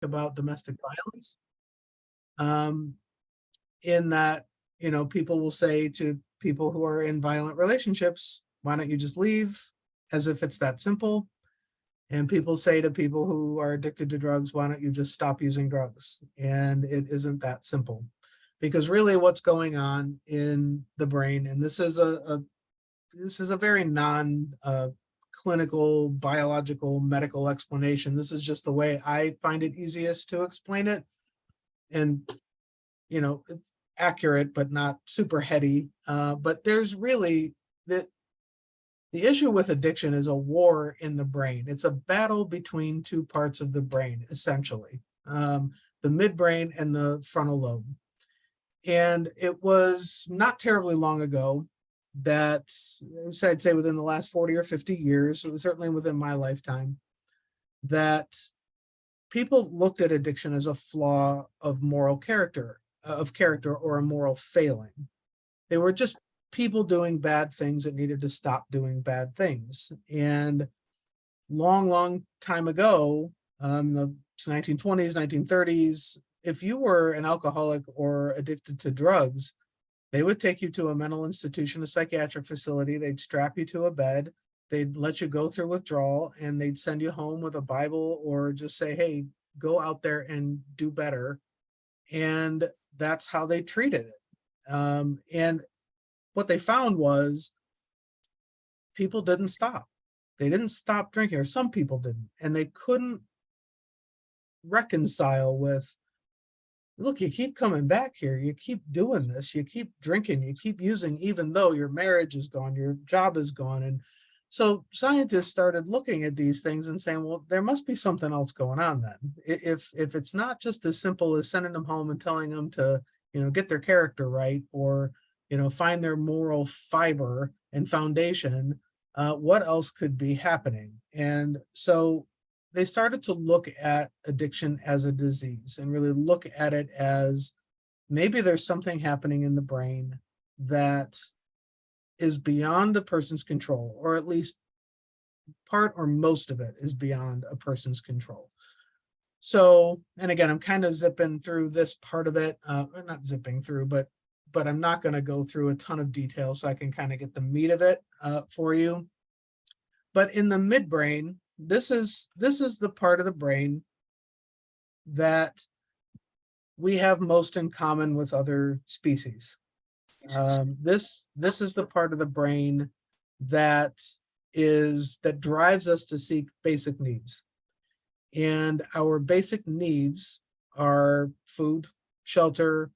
about domestic violence. Um, in that, people will say to people who are in violent relationships, why don't you just leave? As if it's that simple. And people say to people who are addicted to drugs, why don't you just stop using drugs? And it isn't that simple. Because really what's going on in the brain, and this is a very non clinical, biological, medical explanation. This is just the way I find it easiest to explain it. And it's accurate, but not super heady. But there's really the issue with addiction is a war in the brain. It's a battle between two parts of the brain, essentially, the midbrain and the frontal lobe. And it was not terribly long ago that, I'd say within the last 40 or 50 years, it was certainly within my lifetime, that people looked at addiction as a flaw of moral character, or a moral failing. They were just people doing bad things that needed to stop doing bad things. And long time ago, the 1920s, 1930s, if you were an alcoholic or addicted to drugs, they would take you to a mental institution, a psychiatric facility. They'd strap you to a bed. They'd let you go through withdrawal, and they'd send you home with a Bible, or just say, hey, go out there and do better. And that's how they treated it. And what they found was people didn't stop. They didn't stop drinking, or some people didn't. And they couldn't reconcile with, look, you keep coming back here. You keep doing this. You keep drinking. You keep using, even though your marriage is gone, your job is gone. And so scientists started looking at these things and saying, well, there must be something else going on then. If it's not just as simple as sending them home and telling them to, get their character right, or, find their moral fiber and foundation, what else could be happening? And so they started to look at addiction as a disease and really look at it as maybe there's something happening in the brain that is beyond a person's control, or at least part or most of it is beyond a person's control. So, and again, I'm kind of zipping through this part of it, not zipping through, but I'm not going to go through a ton of detail, so I can kind of get the meat of it for you. But in the midbrain, this is the part of the brain that we have most in common with other species. This is the part of the brain that drives us to seek basic needs. And our basic needs are food, shelter,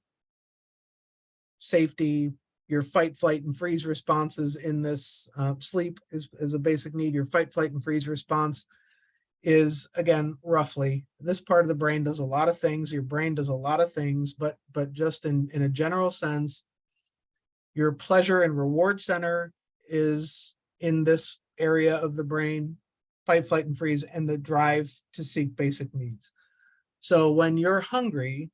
safety. Your fight, flight, and freeze responses in this sleep is a basic need. Your fight, flight, and freeze response is, again, roughly, this part of the brain does a lot of things. Your brain does a lot of things, but just in a general sense, your pleasure and reward center is in this area of the brain, fight, flight, and freeze, and the drive to seek basic needs. So when you're hungry,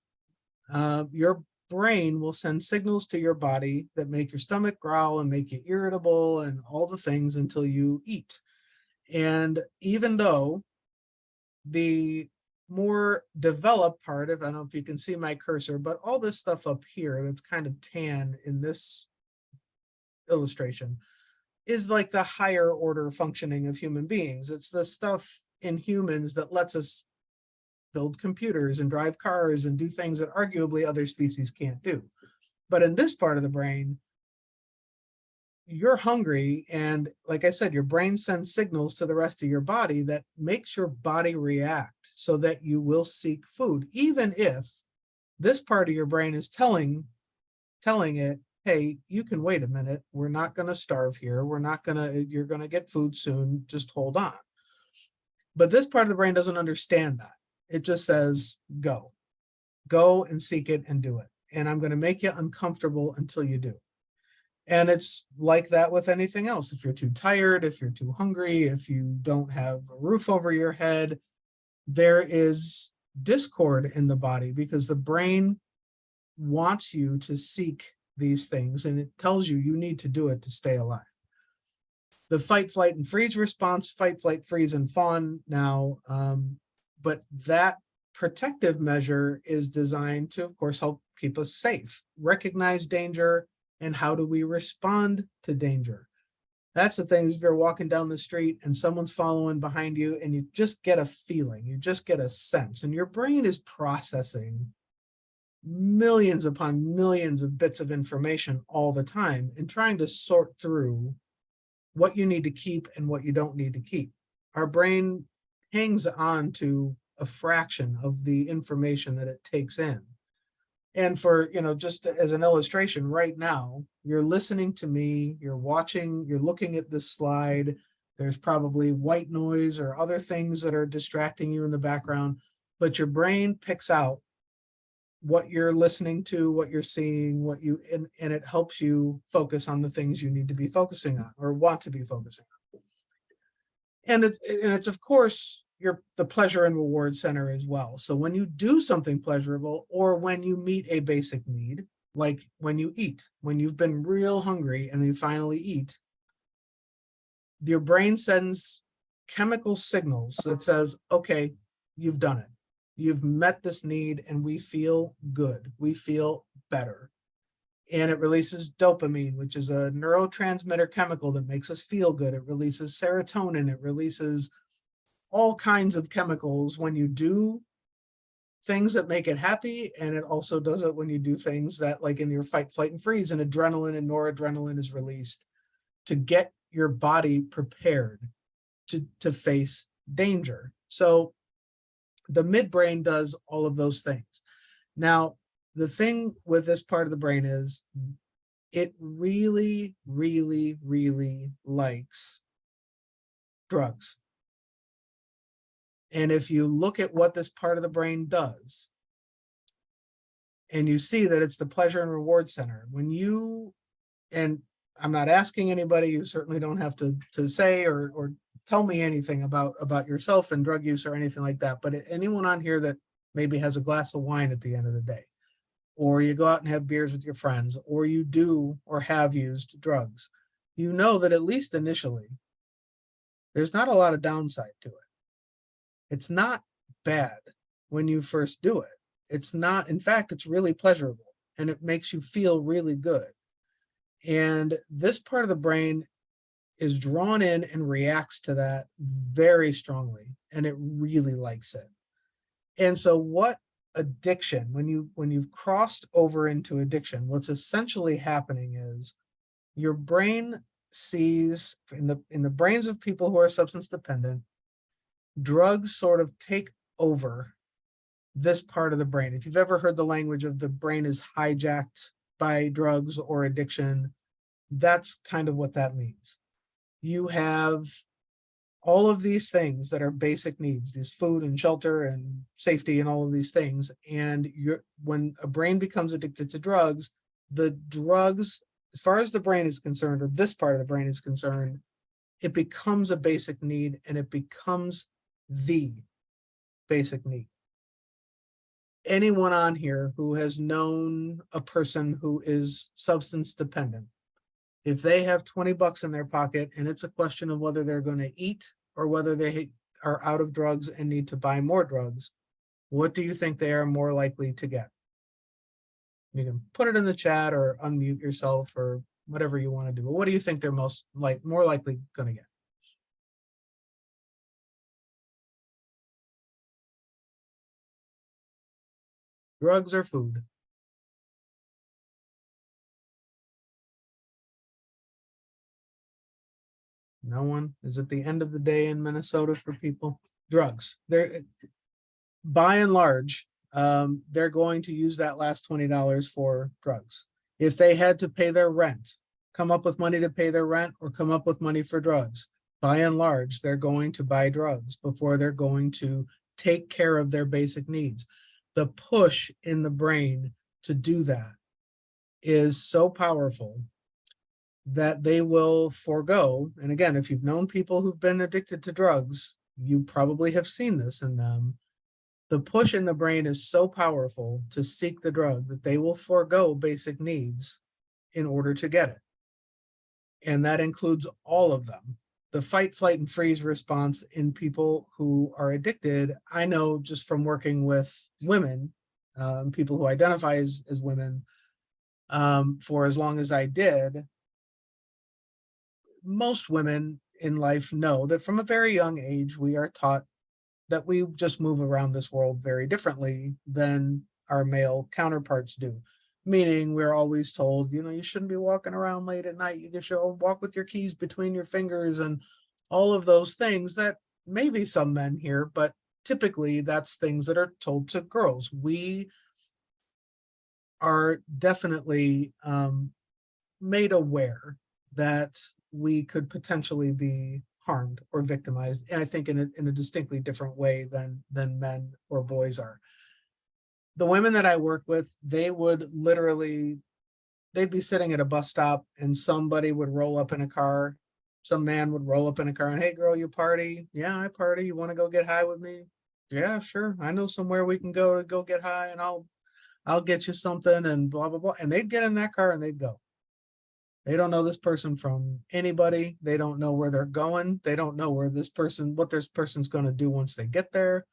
your brain will send signals to your body that make your stomach growl and make you irritable and all the things until you eat. And even though the more developed part of, I don't know if you can see my cursor, but all this stuff up here that's kind of tan in this illustration is like the higher order functioning of human beings. It's the stuff in humans that lets us build computers and drive cars and do things that arguably other species can't do. But in this part of the brain, you're hungry, and like I said, your brain sends signals to the rest of your body that makes your body react so that you will seek food, even if this part of your brain is telling it, hey, you can wait a minute. We're not going to starve here. You're going to get food soon. Just hold on. But this part of the brain doesn't understand that. It just says, go and seek it and do it. And I'm going to make you uncomfortable until you do. And it's like that with anything else. If you're too tired, if you're too hungry, if you don't have a roof over your head, there is discord in the body because the brain wants you to seek these things, and it tells you need to do it to stay alive. The fight, flight, and freeze response, fight, flight, freeze, and fawn now, but that protective measure is designed to, of course, help keep us safe, recognize danger, and how do we respond to danger. That's the thing, is if you're walking down the street and someone's following behind you and you just get a feeling, you just get a sense, and your brain is processing millions upon millions of bits of information all the time and trying to sort through what you need to keep and what you don't need to keep. Our brain hangs on to a fraction of the information that it takes in. And for, just as an illustration, right now, you're listening to me, you're watching, you're looking at this slide. There's probably white noise or other things that are distracting you in the background, but your brain picks out what you're listening to, what you're seeing, and it helps you focus on the things you need to be focusing on or want to be focusing on. And it's of course the pleasure and reward center as well. So when you do something pleasurable, or when you meet a basic need, like when you eat, when you've been real hungry and you finally eat, your brain sends chemical signals that says, okay, you've done it. You've met this need and we feel good. We feel better. And it releases dopamine, which is a neurotransmitter chemical that makes us feel good. It releases serotonin. It releases all kinds of chemicals when you do things that make it happy. And it also does it when you do things that, like in your fight, flight, and freeze, and adrenaline and noradrenaline is released to get your body prepared to face danger. So the midbrain does all of those things. Now, the thing with this part of the brain is it really, really, really likes drugs. And if you look at what this part of the brain does, and you see that it's the pleasure and reward center, and I'm not asking anybody, you certainly don't have to say or tell me anything about yourself and drug use or anything like that, but anyone on here that maybe has a glass of wine at the end of the day, or you go out and have beers with your friends, or you do or have used drugs, you know that at least initially, there's not a lot of downside to it. It's not bad when you first do it. It's not, in fact, it's really pleasurable and it makes you feel really good. And this part of the brain is drawn in and reacts to that very strongly, and it really likes it. And so what addiction, when you've crossed over into addiction, what's essentially happening is your brain sees in the brains of people who are substance dependent, drugs sort of take over this part of the brain. If you've ever heard the language of the brain is hijacked by drugs or addiction, that's kind of what that means. You have all of these things that are basic needs, these food and shelter and safety and all of these things. And when a brain becomes addicted to drugs, the drugs, as far as the brain is concerned, or this part of the brain is concerned, it becomes a basic need, and it becomes the basic need. Anyone on here who has known a person who is substance dependent, if they have 20 bucks in their pocket and it's a question of whether they're going to eat or whether they are out of drugs and need to buy more drugs, what do you think they are more likely to get? You can put it in the chat or unmute yourself or whatever you want to do. But what do you think they're more likely going to get? Drugs or food? No one? Is it the end of the day in Minnesota for people? Drugs. They're, by and large, they're going to use that last $20 for drugs. If they had to pay their rent, come up with money to pay their rent, or come up with money for drugs, by and large, they're going to buy drugs before they're going to take care of their basic needs. The push in the brain to do that is so powerful that they will forego. And again, if you've known people who've been addicted to drugs, you probably have seen this in them. The push in the brain is so powerful to seek the drug that they will forego basic needs in order to get it. And that includes all of them. the fight, flight, and freeze response in people who are addicted, I know just from working with women, people who identify as women, for as long as I did, most women in life know that from a very young age, we are taught that we just move around this world very differently than our male counterparts do. Meaning we're always told, you shouldn't be walking around late at night. You should walk with your keys between your fingers and all of those things that maybe some men hear, but typically that's things that are told to girls. We are definitely made aware that we could potentially be harmed or victimized, and I think in a distinctly different way than men or boys are. The women that I work with, they would literally, they'd be sitting at a bus stop and somebody would roll up in a car. Some man would roll up in a car and, hey girl, you party? Yeah, I party. You want to go get high with me? Yeah, sure. I know somewhere we can go to go get high, and I'll get you something, and blah blah blah. And they'd get in that car and they'd go. They don't know this person from anybody. They don't know where they're going. They don't know what this person's going to do once they get there.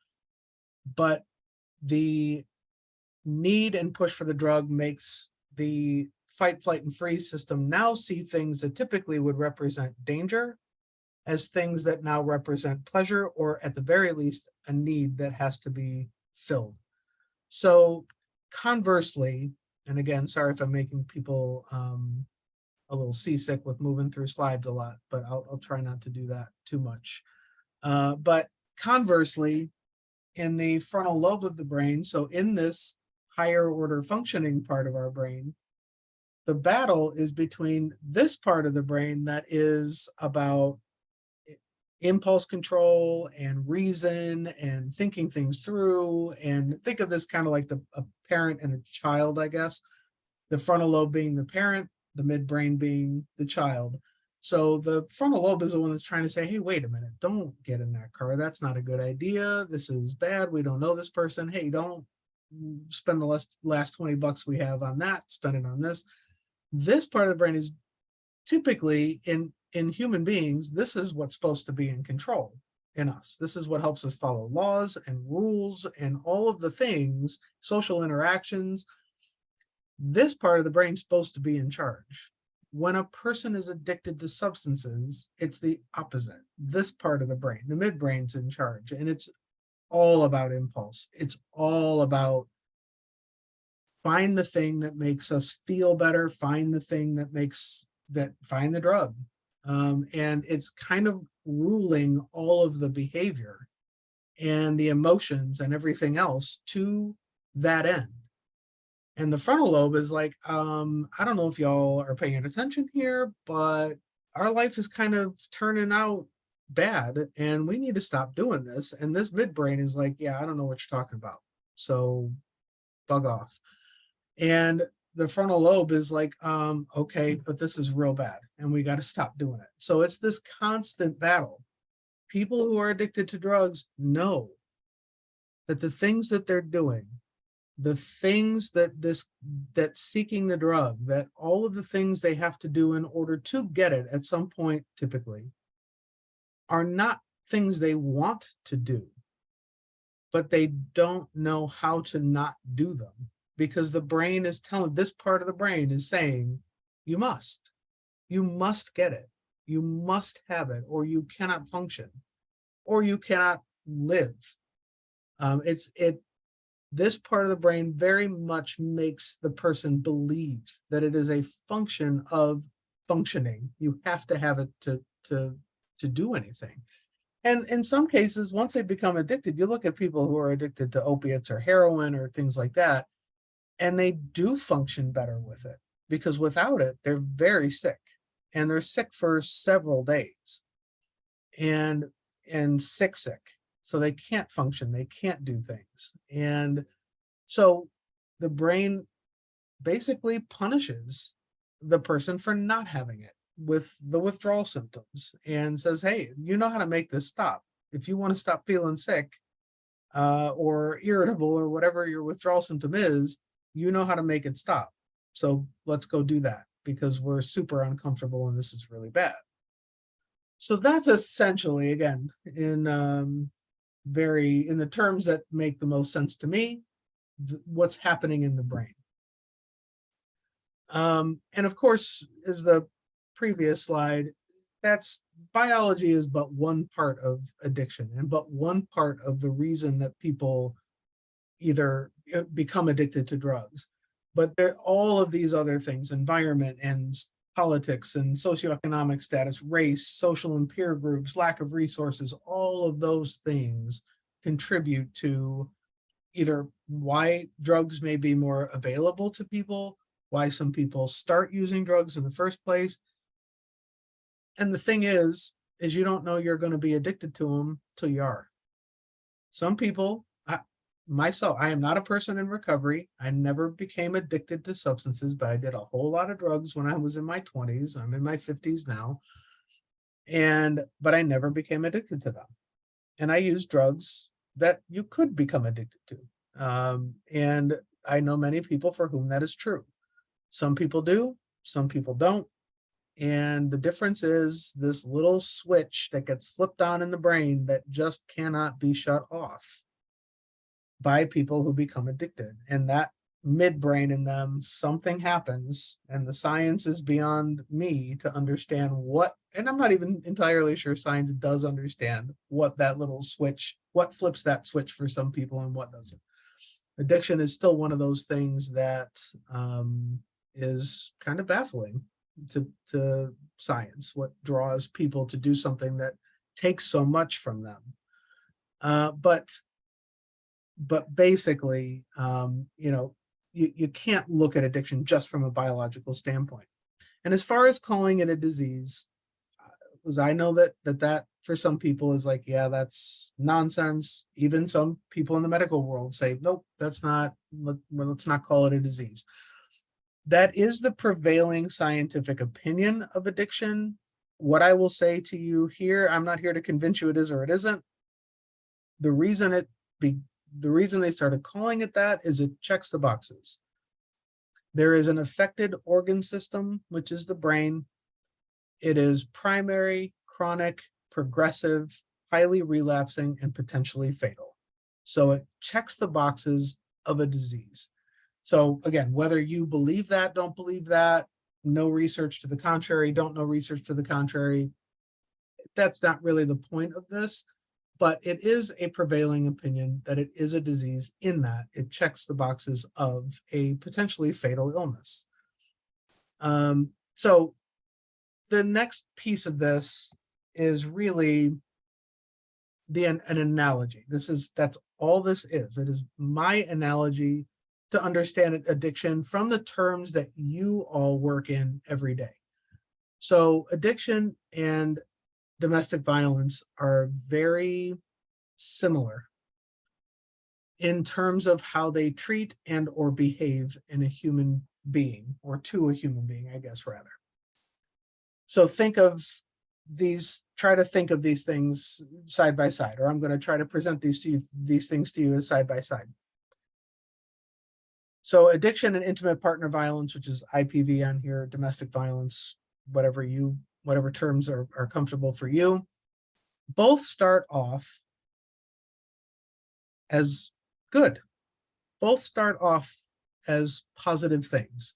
But the need and push for the drug makes the fight, flight, and freeze system now see things that typically would represent danger as things that now represent pleasure, or at the very least, a need that has to be filled. So conversely, and again, sorry if I'm making people a little seasick with moving through slides a lot, but I'll try not to do that too much. But conversely, in the frontal lobe of the brain, so in this higher order functioning part of our brain, the battle is between this part of the brain that is about impulse control and reason and thinking things through. And think of this kind of like a parent and a child, I guess. The frontal lobe being the parent, the midbrain being the child. So the frontal lobe is the one that's trying to say, hey, wait a minute, don't get in that car. That's not a good idea. This is bad. We don't know this person. Hey, don't spend the last $20 we have on that. Spend it on this. This part of the brain is typically in human beings, this is what's supposed to be in control in us. This is what helps us follow laws and rules and all of the things, social interactions. This part of the brain is supposed to be in charge. When a person is addicted to substances, it's the opposite. This part of the brain, the midbrain's in charge, and it's all about impulse. It's all about find the thing that makes us feel better, find the thing find the drug. And it's kind of ruling all of the behavior and the emotions and everything else to that end. And the frontal lobe is like, I don't know if y'all are paying attention here, but our life is kind of turning out bad and we need to stop doing this. And this midbrain is like, yeah, I don't know what you're talking about. So bug off. And the frontal lobe is like, okay, but this is real bad and we got to stop doing it. So it's this constant battle. People who are addicted to drugs know that the things that they're doing, the things that seeking the drug, that all of the things they have to do in order to get it at some point, typically, are not things they want to do, but they don't know how to not do them because the brain is telling, this part of the brain is saying, you must get it. You must have it, or you cannot function, or you cannot live. This part of the brain very much makes the person believe that it is a function of functioning. You have to have it to do anything. And in some cases, once they become addicted, you look at people who are addicted to opiates or heroin or things like that, and they do function better with it because without it, they're very sick and they're sick for several days and sick. So they can't function, they can't do things. And so the brain basically punishes the person for not having it with the withdrawal symptoms and says, hey, you know how to make this stop. If you want to stop feeling sick or irritable or whatever your withdrawal symptom is, you know how to make it stop. So let's go do that because we're super uncomfortable and this is really bad. So that's essentially, again, in in the terms that make the most sense to me, what's happening in the brain. And of course, as the previous slide, that's biology is but one part of addiction and but one part of the reason that people either become addicted to drugs. But there all of these other things, environment and politics and socioeconomic status, race, social and peer groups, lack of resources, all of those things contribute to either why drugs may be more available to people, why some people start using drugs in the first place. And the thing is you don't know you're going to be addicted to them till you are. Some people, myself, I am not a person in recovery. I never became addicted to substances, but I did a whole lot of drugs when I was in my 20s. I'm in my 50s now. But I never became addicted to them. And I use drugs that you could become addicted to. And I know many people for whom that is true. Some people do, some people don't. And the difference is this little switch that gets flipped on in the brain that just cannot be shut off by people who become addicted. And that midbrain in them, something happens, and the science is beyond me to understand what, and I'm not even entirely sure science does understand what that little switch, what flips that switch for some people and what doesn't. Addiction is still one of those things that is kind of baffling to science, what draws people to do something that takes so much from them. But basically, you can't look at addiction just from a biological standpoint. And as far as calling it a disease, I know that for some people is like, yeah, that's nonsense. Even some people in the medical world say, nope, that's not, let's not call it a disease. That is the prevailing scientific opinion of addiction. What I will say to you here, I'm not here to convince you it is or it isn't. The reason they started calling it that is it checks the boxes. There is an affected organ system, which is the brain. It is primary, chronic, progressive, highly relapsing, and potentially fatal. So it checks the boxes of a disease. So again, whether you believe that, don't believe that, no research to the contrary, don't know research to the contrary, that's not really the point of this. But it is a prevailing opinion that it is a disease in that it checks the boxes of a potentially fatal illness. So the next piece of this is really an analogy. That's all this is. It is my analogy to understand addiction from the terms that you all work in every day. So addiction and domestic violence are very similar in terms of how they treat and or behave in a human being, or to a human being, I guess, rather. So try to think of these things side by side, or I'm going to try to present these things to you as side by side. So addiction and intimate partner violence, which is IPV on here, domestic violence, whatever terms are comfortable for you, both start off as good. Both start off as positive things.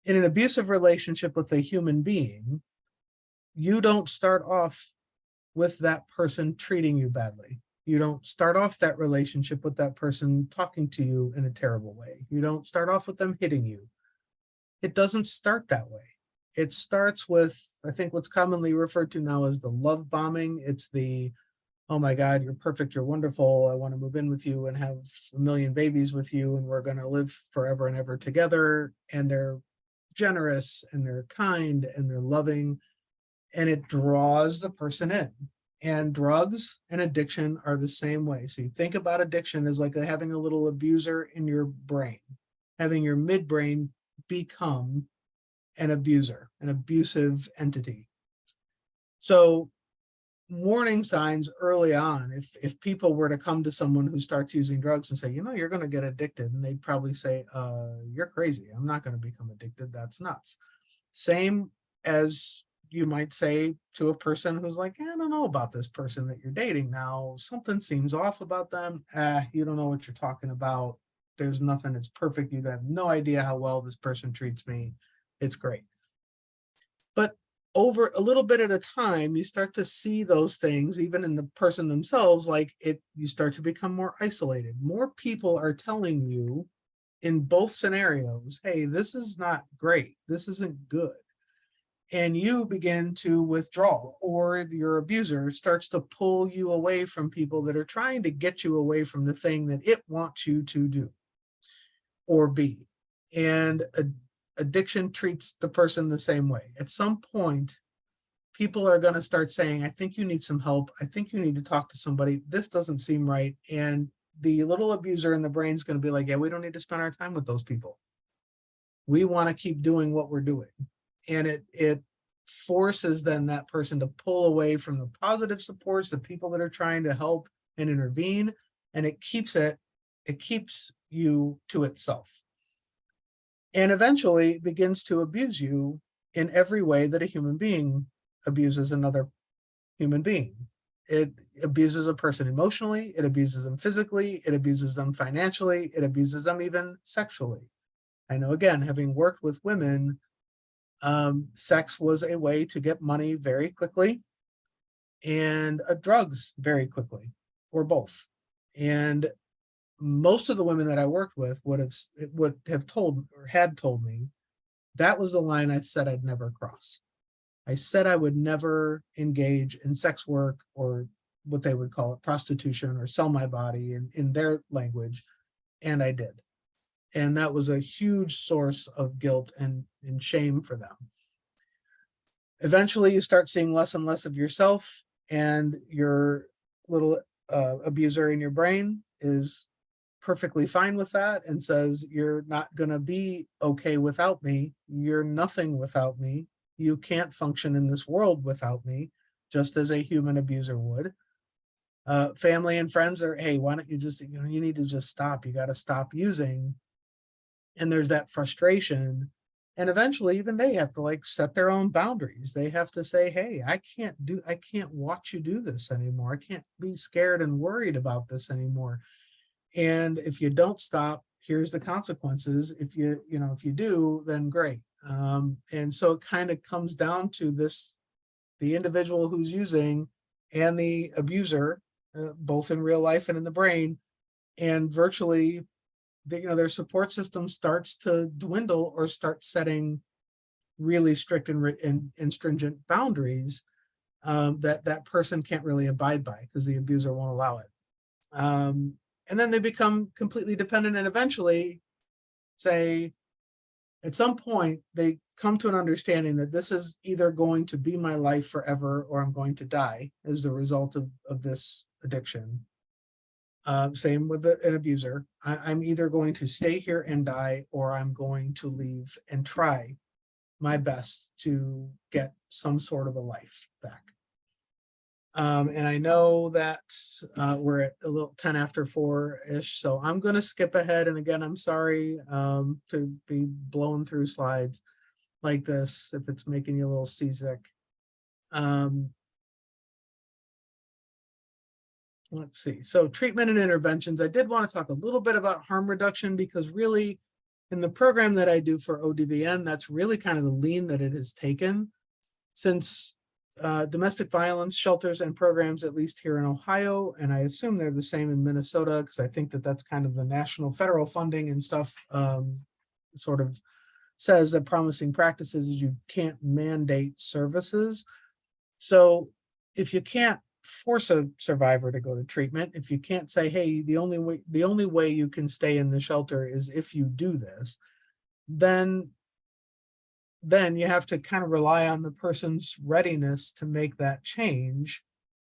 In an abusive relationship with a human being, you don't start off with that person treating you badly. You don't start off that relationship with that person talking to you in a terrible way. You don't start off with them hitting you. It doesn't start that way. It starts with, I think, what's commonly referred to now as the love bombing. It's the, oh my God, you're perfect, you're wonderful, I want to move in with you and have a million babies with you, and we're going to live forever and ever together. And they're generous and they're kind and they're loving, and it draws the person in. And drugs and addiction are the same way. So you think about addiction as like having a little abuser in your brain, having your midbrain become an abuser, an abusive entity. So warning signs early on, if people were to come to someone who starts using drugs and say, you're going to get addicted, and they'd probably say, you're crazy, I'm not going to become addicted, that's nuts. Same as you might say to a person who's like, I don't know about this person that you're dating now. Something seems off about them. You don't know what you're talking about. There's nothing that's perfect. You have no idea how well this person treats me. It's great. But over a little bit at a time, you start to see those things, even in the person themselves, like you start to become more isolated. More people are telling you in both scenarios, hey, this is not great. This isn't good. And you begin to withdraw, or your abuser starts to pull you away from people that are trying to get you away from the thing that it wants you to do or be. And addiction treats the person the same way. At some point, people are going to start saying, I think you need some help. I think you need to talk to somebody. This doesn't seem right. And the little abuser in the brain is going to be like, yeah, we don't need to spend our time with those people. We want to keep doing what we're doing. And it forces then that person to pull away from the positive supports, the people that are trying to help and intervene. And it keeps you to itself. And eventually it begins to abuse you in every way that a human being abuses another human being. It abuses a person emotionally, it abuses them physically, it abuses them financially, it abuses them even sexually. I know, again, having worked with women, sex was a way to get money very quickly, and drugs very quickly, or both. And most of the women that I worked with would have told or had told me that was the line I said I'd never cross. I said I would never engage in sex work, or what they would call it, prostitution, or sell my body in their language, and I did. And that was a huge source of guilt and shame for them. Eventually, you start seeing less and less of yourself, and your little abuser in your brain is perfectly fine with that and says, you're not going to be okay without me. You're nothing without me. You can't function in this world without me, just as a human abuser would. Family and friends are, hey, why don't you just, you need to just stop. You got to stop using. And there's that frustration. And eventually even they have to like set their own boundaries. They have to say, hey, I can't watch you do this anymore. I can't be scared and worried about this anymore. And if you don't stop, here's the consequences. If you do, then great. And so it kind of comes down to the individual who's using and the abuser, both in real life and in the brain, and virtually their support system starts to dwindle or start setting really strict and stringent boundaries that person can't really abide by because the abuser won't allow it. And then they become completely dependent, and eventually say, at some point, they come to an understanding that this is either going to be my life forever or I'm going to die as the result of this addiction. Same with an abuser. I'm either going to stay here and die, or I'm going to leave and try my best to get some sort of a life back. And I know that we're at a little 10 after 4-ish, so I'm going to skip ahead. And again, I'm sorry to be blowing through slides like this if it's making you a little seasick. Let's see. So treatment and interventions. I did want to talk a little bit about harm reduction, because really in the program that I do for ODVN, that's really kind of the lean that it has taken, since domestic violence shelters and programs, at least here in Ohio, and I assume they're the same in Minnesota, because I think that that's kind of the national federal funding and stuff, sort of says that promising practices is you can't mandate services. So if you can't force a survivor to go to treatment, if you can't say, hey, the only way you can stay in the shelter is if you do this, then you have to kind of rely on the person's readiness to make that change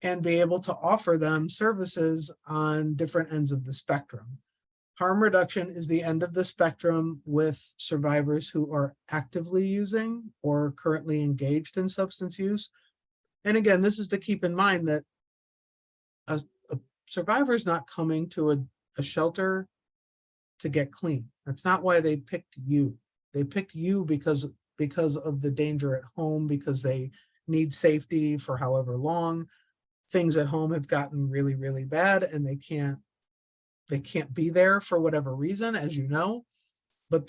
and be able to offer them services on different ends of the spectrum. Harm reduction is the end of the spectrum with survivors who are actively using or currently engaged in substance use. And again, this is to keep in mind that a survivor is not coming to a shelter to get clean. That's not why they picked you. They picked you because because of the danger at home, because they need safety for however long. Things at home have gotten really, really bad, and they can't be there for whatever reason, as you know. But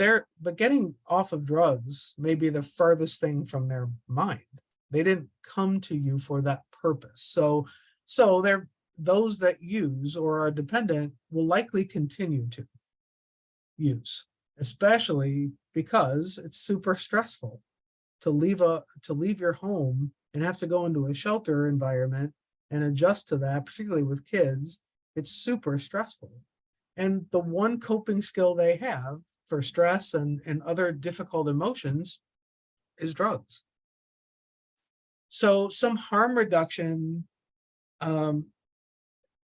getting off of drugs may be the furthest thing from their mind. They didn't come to you for that purpose. So they're those that use or are dependent will likely continue to use, especially because it's super stressful to leave your home and have to go into a shelter environment and adjust to that, particularly with kids. It's super stressful. And the one coping skill they have for stress and other difficult emotions is drugs. So some harm reduction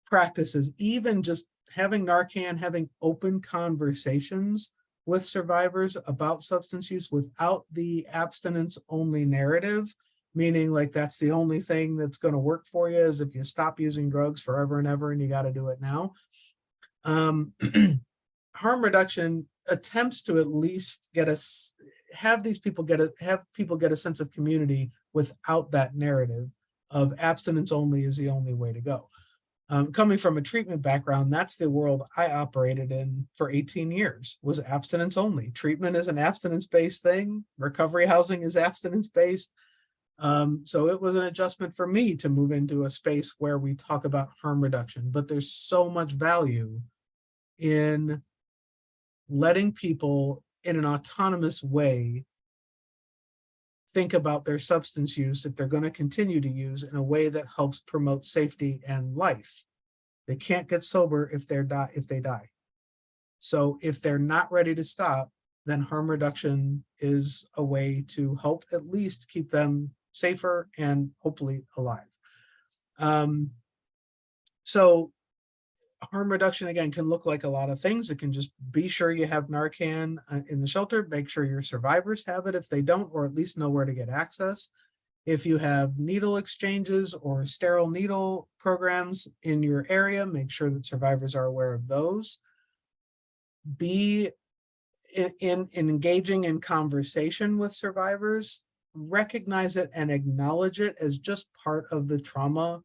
practices, even just having Narcan, having open conversations with survivors about substance use without the abstinence only narrative, meaning like that's the only thing that's going to work for you is if you stop using drugs forever and ever and you got to do it now. Harm reduction attempts to at least have people get a sense of community without that narrative of abstinence only is the only way to go. Coming from a treatment background, that's the world I operated in for 18 years, was abstinence only. Treatment is an abstinence-based thing. Recovery housing is abstinence-based. So it was an adjustment for me to move into a space where we talk about harm reduction, but there's so much value in letting people in an autonomous way think about their substance use if they're going to continue to use in a way that helps promote safety and life. They can't get sober if they die. So if they're not ready to stop, then harm reduction is a way to help at least keep them safer and hopefully alive. So harm reduction, again, can look like a lot of things. It can just be sure you have Narcan in the shelter, make sure your survivors have it if they don't, or at least know where to get access. If you have needle exchanges or sterile needle programs in your area, make sure that survivors are aware of those. Be in engaging in conversation with survivors, recognize it and acknowledge it as just part of the trauma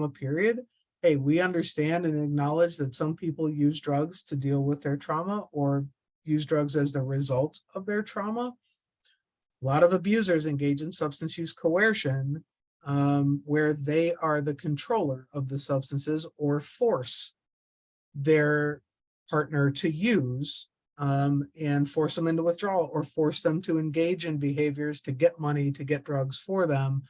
period. Hey, we understand and acknowledge that some people use drugs to deal with their trauma or use drugs as the result of their trauma. A lot of abusers engage in substance use coercion, where they are the controller of the substances or force their partner to use and force them into withdrawal or force them to engage in behaviors to get money, to get drugs for them.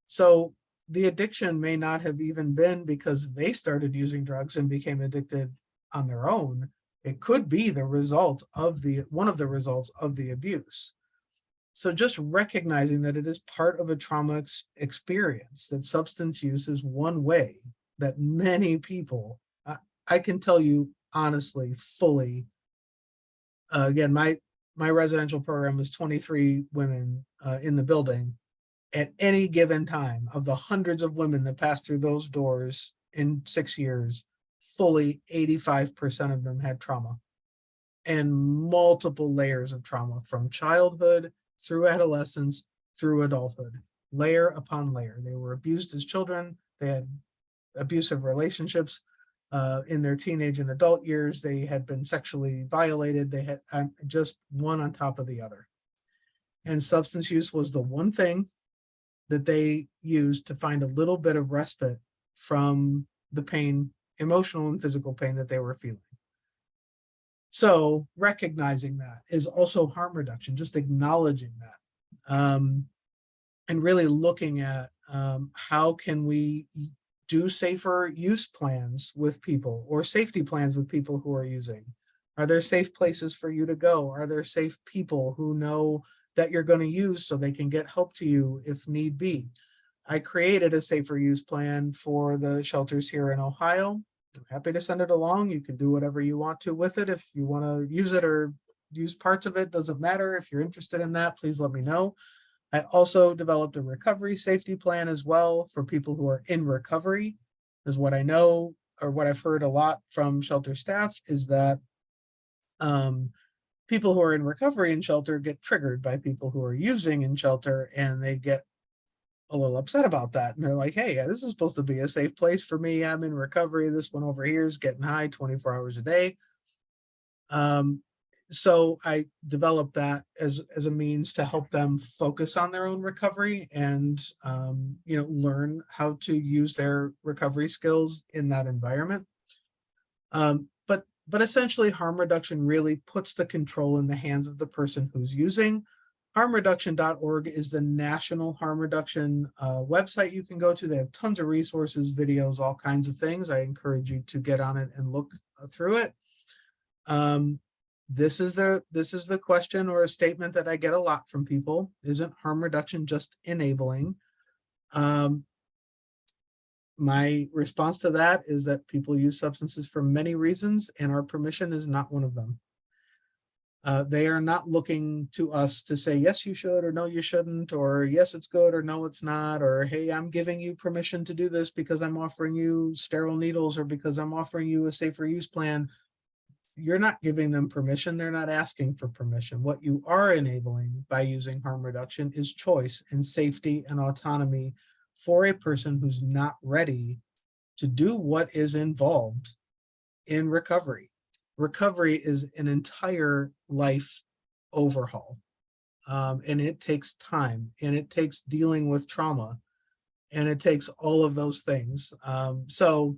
So the addiction may not have even been because they started using drugs and became addicted on their own. It could be the result of one of the results of the abuse. So just recognizing that it is part of a trauma experience, that substance use is one way that many people, I can tell you honestly, fully, again, my residential program was 23 women in the building. At any given time, of the hundreds of women that passed through those doors in 6 years, fully 85% of them had trauma and multiple layers of trauma from childhood through adolescence, through adulthood, layer upon layer. They were abused as children. They had abusive relationships in their teenage and adult years. They had been sexually violated. They had just one on top of the other. And substance use was the one thing that they used to find a little bit of respite from the pain, emotional and physical pain that they were feeling. So recognizing that is also harm reduction, just acknowledging that, and really looking at how can we do safer use plans with people or safety plans with people who are using. Are there safe places for you to go? Are there safe people who know that you're going to use so they can get help to you if need be? I created a safer use plan for the shelters here in Ohio. I'm happy to send it along. You can do whatever you want to with it. If you want to use it or use parts of it, doesn't matter. If you're interested in that, please let me know. I also developed a recovery safety plan as well for people who are in recovery, because what I know or what I've heard a lot from shelter staff is that people who are in recovery in shelter get triggered by people who are using in shelter, and they get a little upset about that. And they're like, hey, this is supposed to be a safe place for me. I'm in recovery. This one over here is getting high 24 hours a day. So I developed that as a means to help them focus on their own recovery and, learn how to use their recovery skills in that environment. But essentially, harm reduction really puts the control in the hands of the person who's using. Harmreduction.org is the national harm reduction website you can go to. They have tons of resources, videos, all kinds of things. I encourage you to get on it and look through it. This is the question or a statement that I get a lot from people. Isn't harm reduction just enabling? My response to that is that people use substances for many reasons, and our permission is not one of them. They are not looking to us to say, yes, you should, or no, you shouldn't, or yes, it's good, or no, it's not, or hey, I'm giving you permission to do this because I'm offering you sterile needles, or because I'm offering you a safer use plan. You're not giving them permission. They're not asking for permission. What you are enabling by using harm reduction is choice and safety and autonomy for a person who's not ready to do what is involved in recovery. Recovery is an entire life overhaul, and it takes time, and it takes dealing with trauma, and it takes all of those things. So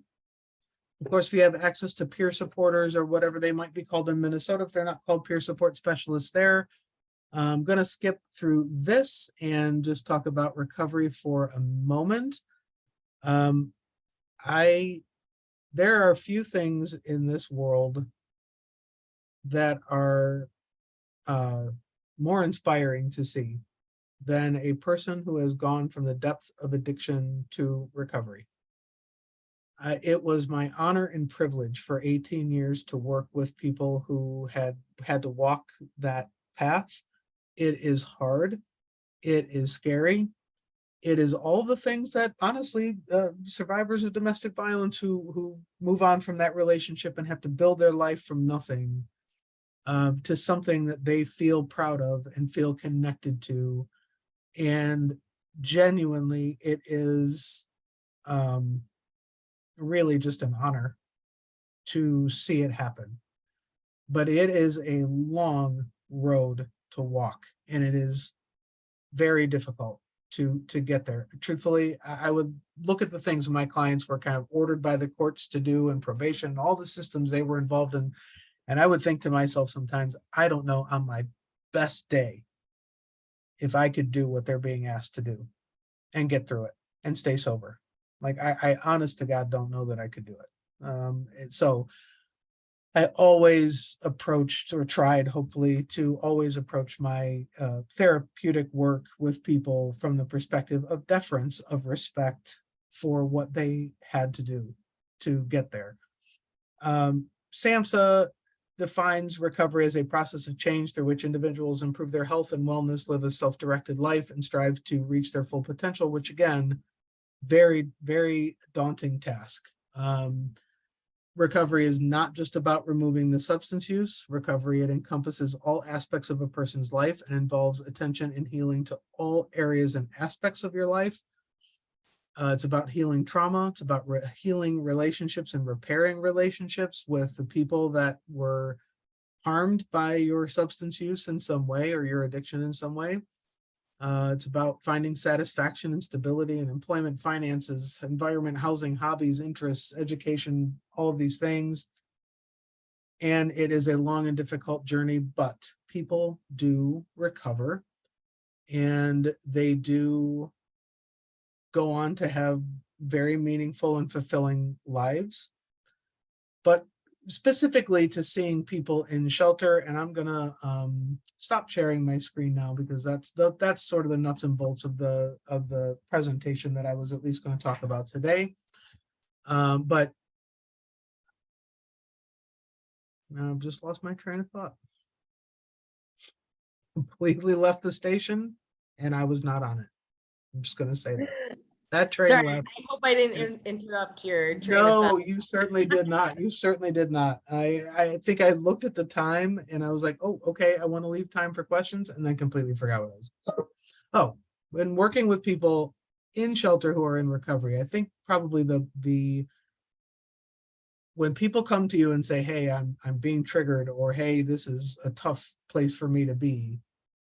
of course, if you have access to peer supporters or whatever they might be called in Minnesota, if they're not called peer support specialists there, I'm going to skip through this and just talk about recovery for a moment. There are a few things in this world that are more inspiring to see than a person who has gone from the depths of addiction to recovery. It was my honor and privilege for 18 years to work with people who had to walk that path. It is hard. It is scary. It is all the things that, honestly, survivors of domestic violence who move on from that relationship and have to build their life from nothing to something that they feel proud of and feel connected to. And genuinely, it is really just an honor to see it happen. But it is a long road to walk, and it is very difficult to get there. Truthfully, I would look at the things my clients were kind of ordered by the courts to do, and probation, and all the systems they were involved in, and I would think to myself sometimes, I don't know on my best day if I could do what they're being asked to do and get through it and stay sober. Like I honest to God don't know that I could do it. So I always approached, or tried hopefully to always approach my therapeutic work with people from the perspective of deference, of respect for what they had to do to get there. SAMHSA defines recovery as a process of change through which individuals improve their health and wellness, live a self-directed life, and strive to reach their full potential, which again, very, very daunting task. Recovery is not just about removing the substance use. Recovery, it encompasses all aspects of a person's life and involves attention and healing to all areas and aspects of your life. It's about healing trauma. It's about healing relationships and repairing relationships with the people that were harmed by your substance use in some way, or your addiction in some way. It's about finding satisfaction and stability in employment, finances, environment, housing, hobbies, interests, education, all of these things. And it is a long and difficult journey, but people do recover, and they do go on to have very meaningful and fulfilling lives. But specifically to seeing people in shelter, and I'm gonna stop sharing my screen now, because that's sort of the nuts and bolts of the presentation that I was at least going to talk about today. But now I've just lost my train of thought. Completely left the station, and I was not on it. I'm just going to say that. That train Sorry, left. I hope I didn't interrupt your train of thought. No, you certainly did not. You certainly did not. I think I looked at the time and I was like, oh, okay, I want to leave time for questions, and then completely forgot what I was. Oh, when working with people in shelter who are in recovery, I think probably the when people come to you and say, hey, I'm being triggered, or hey, this is a tough place for me to be.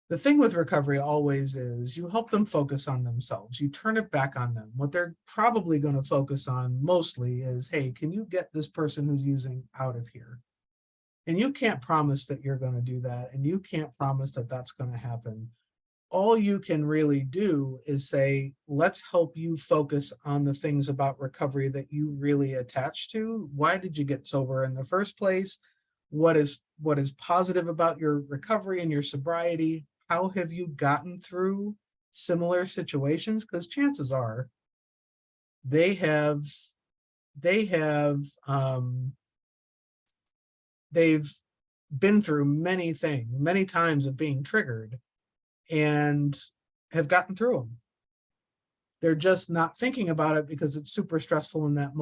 The thing with recovery always is you help them focus on themselves. You turn it back on them. What they're probably going to focus on mostly is, hey, can you get this person who's using out of here? And you can't promise that you're going to do that. And you can't promise that that's going to happen. All you can really do is say, let's help you focus on the things about recovery that you really attach to. Why did you get sober in the first place? What is positive about your recovery and your sobriety? How have you gotten through similar situations? Because chances are they have they have they've been through many things, many times of being triggered, and have gotten through them. They're just not thinking about it because it's super stressful in that moment.